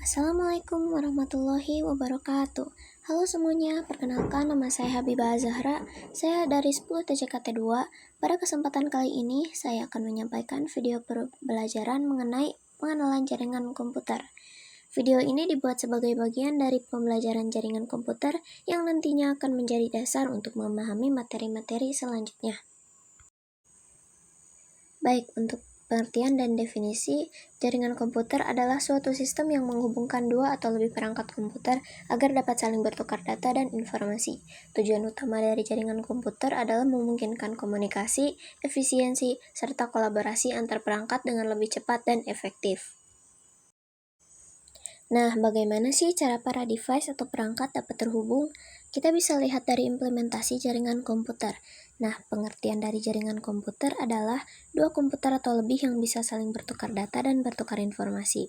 Assalamualaikum warahmatullahi wabarakatuh. Halo semuanya, perkenalkan nama saya Habibah Zahra. Saya dari 10 TCKT 2. Pada kesempatan kali ini, saya akan menyampaikan video pembelajaran mengenai pengenalan jaringan komputer. Video ini dibuat sebagai bagian dari pembelajaran jaringan komputer yang nantinya akan menjadi dasar untuk memahami materi-materi selanjutnya. Baik, untuk pengertian dan definisi, jaringan komputer adalah suatu sistem yang menghubungkan dua atau lebih perangkat komputer agar dapat saling bertukar data dan informasi. Tujuan utama dari jaringan komputer adalah memungkinkan komunikasi, efisiensi, serta kolaborasi antar perangkat dengan lebih cepat dan efektif. Nah, bagaimana sih cara para device atau perangkat dapat terhubung? Kita bisa lihat dari implementasi jaringan komputer. Nah, pengertian dari jaringan komputer adalah dua komputer atau lebih yang bisa saling bertukar data dan bertukar informasi.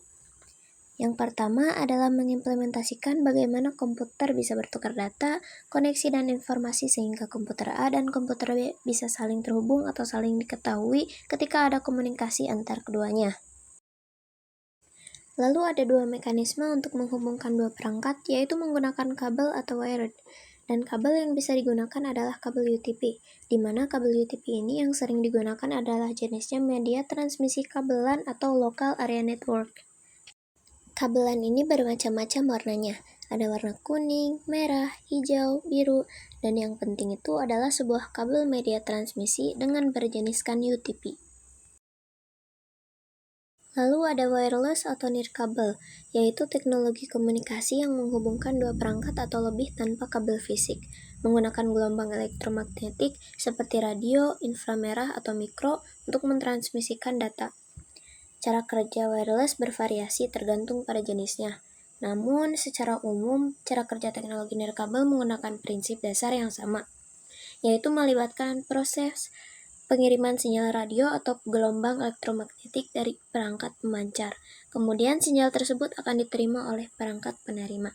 Yang pertama adalah mengimplementasikan bagaimana komputer bisa bertukar data, koneksi, dan informasi sehingga komputer A dan komputer B bisa saling terhubung atau saling diketahui ketika ada komunikasi antar keduanya. Lalu ada dua mekanisme untuk menghubungkan dua perangkat, yaitu menggunakan kabel atau wired. Dan kabel yang bisa digunakan adalah kabel UTP, di mana kabel UTP ini yang sering digunakan adalah jenisnya media transmisi kabelan atau Local Area Network. Kabelan ini bermacam-macam warnanya, ada warna kuning, merah, hijau, biru, dan yang penting itu adalah sebuah kabel media transmisi dengan berjeniskan UTP. Lalu ada wireless atau nirkabel, yaitu teknologi komunikasi yang menghubungkan dua perangkat atau lebih tanpa kabel fisik, menggunakan gelombang elektromagnetik seperti radio, inframerah, atau mikro untuk mentransmisikan data. Cara kerja wireless bervariasi tergantung pada jenisnya. Namun, secara umum, cara kerja teknologi nirkabel menggunakan prinsip dasar yang sama, yaitu melibatkan proses pengiriman sinyal radio atau gelombang elektromagnetik dari perangkat pemancar. Kemudian sinyal tersebut akan diterima oleh perangkat penerima.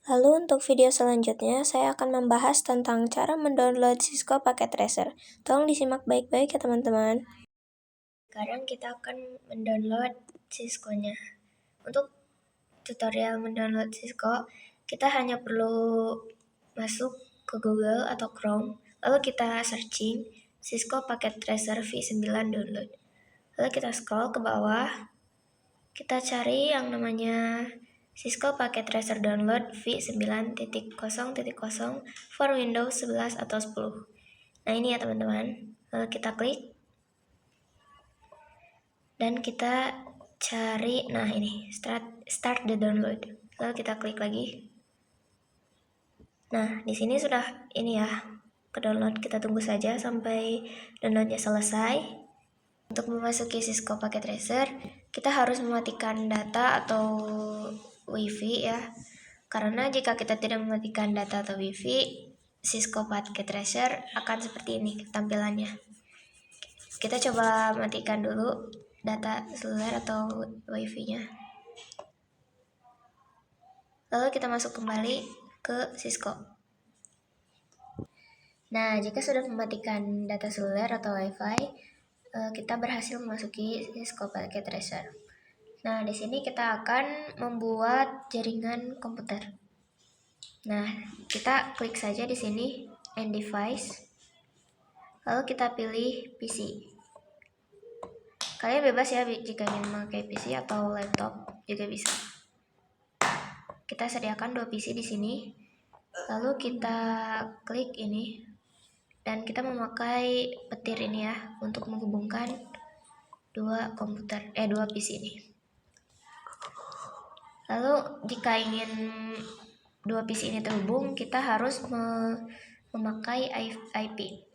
Lalu untuk video selanjutnya, saya akan membahas tentang cara mendownload Cisco Packet Tracer. Tolong disimak baik-baik ya teman-teman. Sekarang kita akan mendownload Cisco-nya. Untuk tutorial mendownload Cisco, kita hanya perlu masuk ke Google atau Chrome, lalu kita searching Cisco Packet Tracer V9 download. Lalu kita scroll ke bawah, kita cari yang namanya Cisco Packet Tracer download V9.0.0 for Windows 11 atau 10. Nah ini ya teman-teman, lalu kita klik dan kita cari, nah ini start the download. Lalu kita klik lagi. Nah, di sini sudah ini ya, ke download. Kita tunggu saja sampai downloadnya selesai. Untuk memasuki Cisco Packet Tracer, kita harus mematikan data atau WiFi ya. Karena jika kita tidak mematikan data atau WiFi, Cisco Packet Tracer akan seperti ini tampilannya. Kita coba matikan dulu data seluler atau WiFi-nya. Lalu kita masuk kembali ke Cisco. Nah, jika sudah mematikan data seluler atau WiFi, kita berhasil memasuki Cisco Packet Tracer. Nah, di sini kita akan membuat jaringan komputer. Nah, kita klik saja di sini End Device. Lalu kita pilih PC. Kalian bebas ya jika ingin memakai PC atau laptop juga bisa. Kita sediakan dua PC di sini. Lalu kita klik ini dan kita memakai petir ini ya untuk menghubungkan dua PC ini. Lalu jika ingin dua PC ini terhubung, kita harus memakai IP.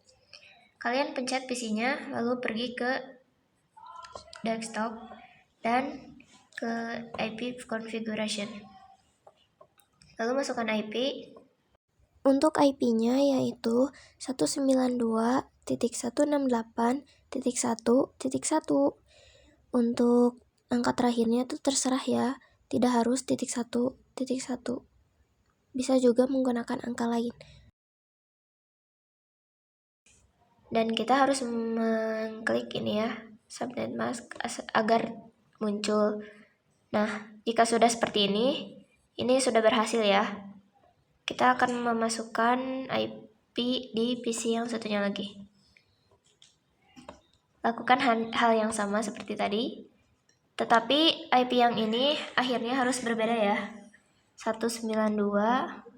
Kalian pencet PC-nya, lalu pergi ke desktop dan ke IP configuration. Lalu masukkan IP. Untuk IP-nya yaitu 192.168.1.1. Untuk angka terakhirnya itu terserah ya, tidak harus .1.1. Bisa juga menggunakan angka lain. Dan kita harus mengklik ini ya, subnet mask agar muncul. Nah, jika sudah seperti ini sudah berhasil ya. Kita akan memasukkan IP di PC yang satunya lagi. Lakukan hal yang sama seperti tadi. Tetapi IP yang ini akhirnya harus berbeda ya. 192.168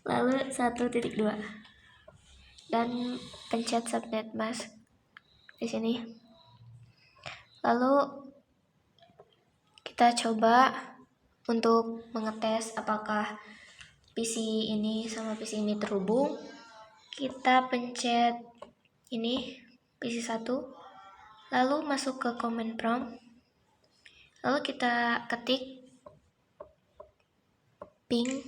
lalu 1.2 dan pencet subnet mask di sini. Lalu kita coba untuk mengetes apakah PC ini sama PC ini terhubung. Kita pencet ini PC 1, lalu masuk ke command prompt, lalu kita ketik ping,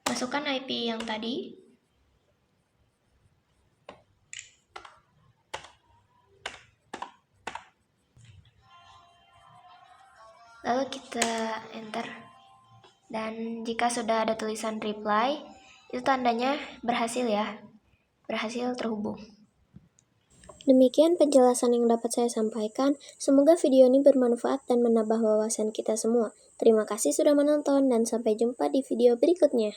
masukkan IP yang tadi, lalu kita enter, dan jika sudah ada tulisan reply, itu tandanya berhasil ya, berhasil terhubung. Demikian penjelasan yang dapat saya sampaikan. Semoga video ini bermanfaat dan menambah wawasan kita semua. Terima kasih sudah menonton dan sampai jumpa di video berikutnya.